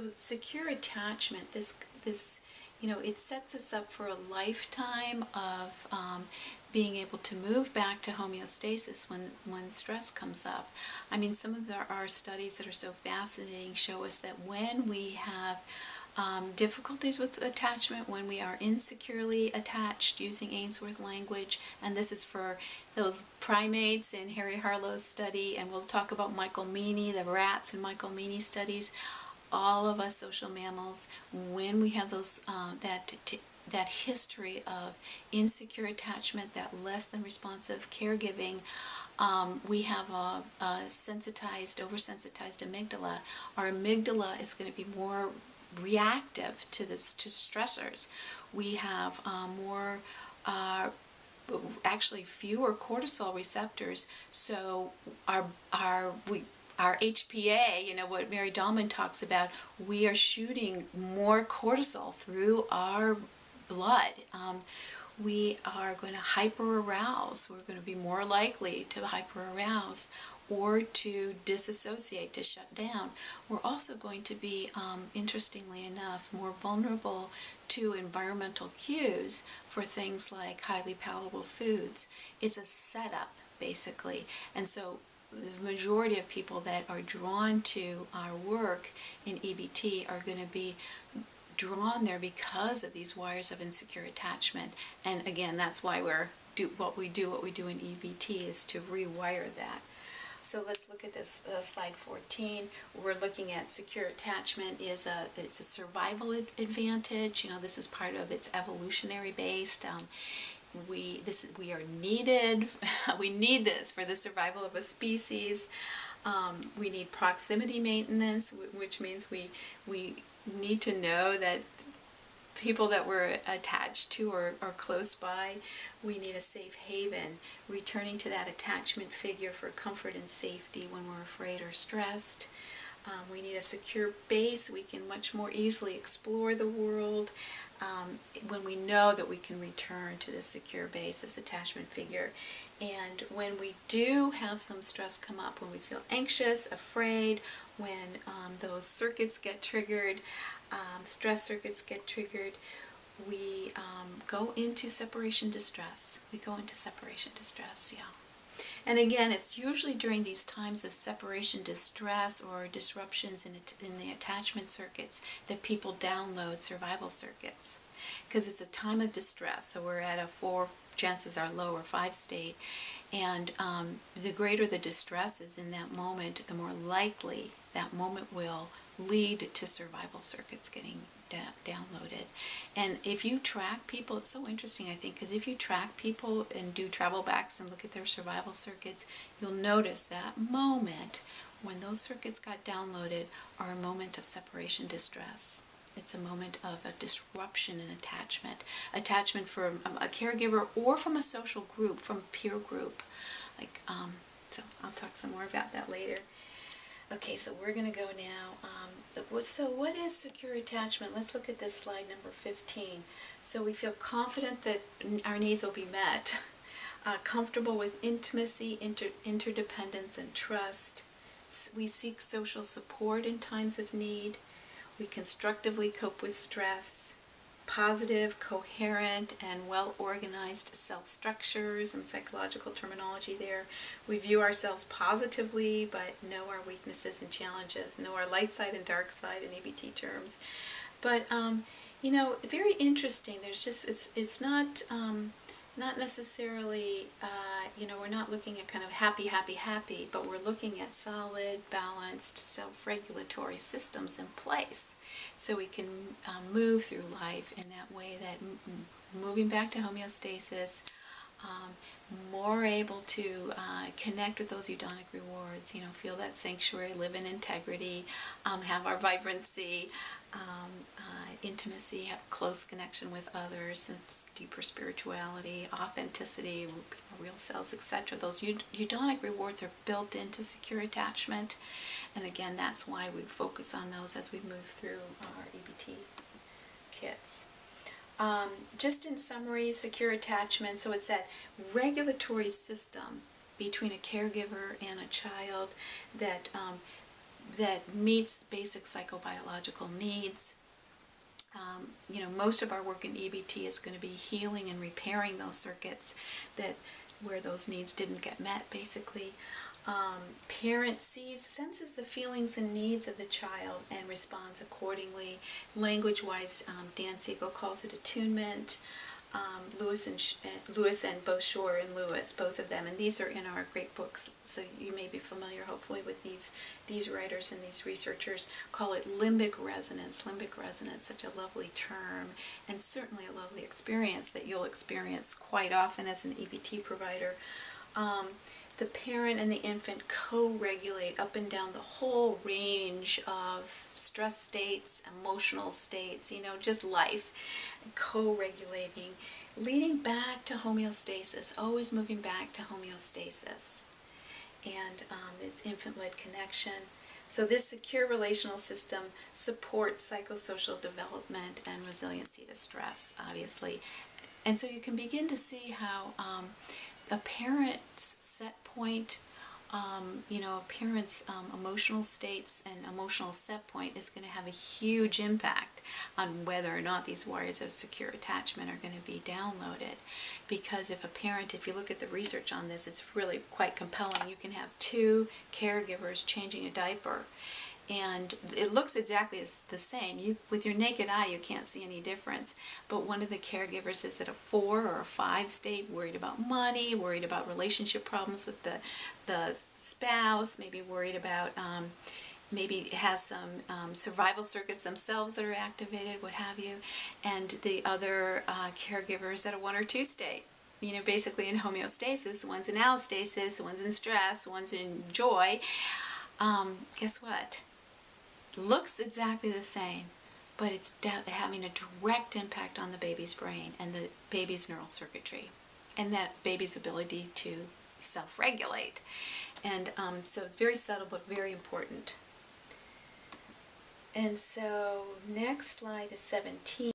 So secure attachment, this, it sets us up for a lifetime of being able to move back to homeostasis when stress comes up. I mean, some of our studies that are so fascinating show us that when we have difficulties with attachment, when we are insecurely attached, using Ainsworth language, and this is for those primates in Harry Harlow's study, and we'll talk about Michael Meany, the rats in Michael Meany studies. All of us social mammals, when we have those that history of insecure attachment, that less than responsive caregiving, we have a sensitized, oversensitized amygdala. Our amygdala is going to be more reactive to stressors. We have more actually fewer cortisol receptors, so our HPA, what Mary Dahlman talks about, we are shooting more cortisol through our blood. We are going to hyper-arouse. We're going to be more likely to hyper-arouse or to disassociate, to shut down. We're also going to be, interestingly enough, more vulnerable to environmental cues for things like highly palatable foods. It's a setup, basically. And so the majority of people that are drawn to our work in EBT are going to be drawn there because of these wires of insecure attachment. And again, that's why what we do in EBT is to rewire that. So let's look at this slide 14. We're looking at secure attachment it's a survival advantage. This is part of its evolutionary based. We are needed. We need this for the survival of a species. We need proximity maintenance, which means we need to know that people that we're attached to are close by. We need a safe haven, returning to that attachment figure for comfort and safety when we're afraid or stressed. We need a secure base. We can much more easily explore the world when we know that we can return to this secure base, this attachment figure. And when we do have some stress come up, when we feel anxious, afraid, when those circuits get triggered, stress circuits get triggered, we go into separation distress. Yeah. And again, it's usually during these times of separation distress or disruptions in the attachment circuits that people download survival circuits, because it's a time of distress. So we're at a 4, chances are low, or 5 state, and the greater the distress is in that moment, the more likely that moment will lead to survival circuits getting downloaded. And if you track people, it's so interesting, I think, because if you track people and do travel backs and look at their survival circuits, you'll notice that moment when those circuits got downloaded are a moment of separation distress. It's a moment of a disruption in attachment from a caregiver or from a social group, from a peer group. So I'll talk some more about that later. Okay, so we're going to go now. So what is secure attachment? Let's look at this slide number 15. So we feel confident that our needs will be met, comfortable with intimacy, interdependence, and trust. We seek social support in times of need. We constructively cope with stress. Positive, coherent, and well-organized self-structures, and psychological terminology there. We view ourselves positively, but know our weaknesses and challenges, know our light side and dark side in EBT terms. But, very interesting. There's just, it's not necessarily, we're not looking at kind of happy, but we're looking at solid, balanced, self-regulatory systems in place. So we can move through life in that way, that moving back to homeostasis, more able to connect with those eudaimonia rewards, feel that sanctuary, live in integrity, have our vibrancy, intimacy, have close connection with others, it's deeper spirituality, authenticity, real selves, etc. Those eudaimonia rewards are built into secure attachment, and again, that's why we focus on those as we move through our EBT kits. Just in summary, secure attachment, so it's that regulatory system between a caregiver and a child that that meets basic psychobiological needs. Most of our work in EBT is going to be healing and repairing those circuits that where those needs didn't get met, basically. Parent senses the feelings and needs of the child and responds accordingly. Language-wise, Dan Siegel calls it attunement. Lewis and both Shore and Lewis, both of them, and these are in our great books, so you may be familiar hopefully with these writers and these researchers call it limbic resonance. Limbic resonance, such a lovely term, and certainly a lovely experience that you'll experience quite often as an EBT provider. The parent and the infant co-regulate up and down the whole range of stress states, emotional states, just life, co-regulating, leading back to homeostasis, always moving back to homeostasis. And it's infant-led connection. So this secure relational system supports psychosocial development and resiliency to stress, obviously. And so you can begin to see how a parent's set point, a parent's emotional states and emotional set point is going to have a huge impact on whether or not these warriors of secure attachment are going to be downloaded. Because if you look at the research on this, it's really quite compelling. You can have two caregivers changing a diaper, and it looks exactly the same. With your naked eye, you can't see any difference. But one of the caregivers is at a 4 or a 5 state, worried about money, worried about relationship problems with the spouse, maybe worried about, maybe has some survival circuits themselves that are activated, what have you. And the other caregiver is at a 1 or 2 state. Basically in homeostasis. One's in allostasis, one's in stress, one's in joy. Guess what? Looks exactly the same, but it's having a direct impact on the baby's brain and the baby's neural circuitry and that baby's ability to self-regulate. And so it's very subtle but very important. And so next slide is 17.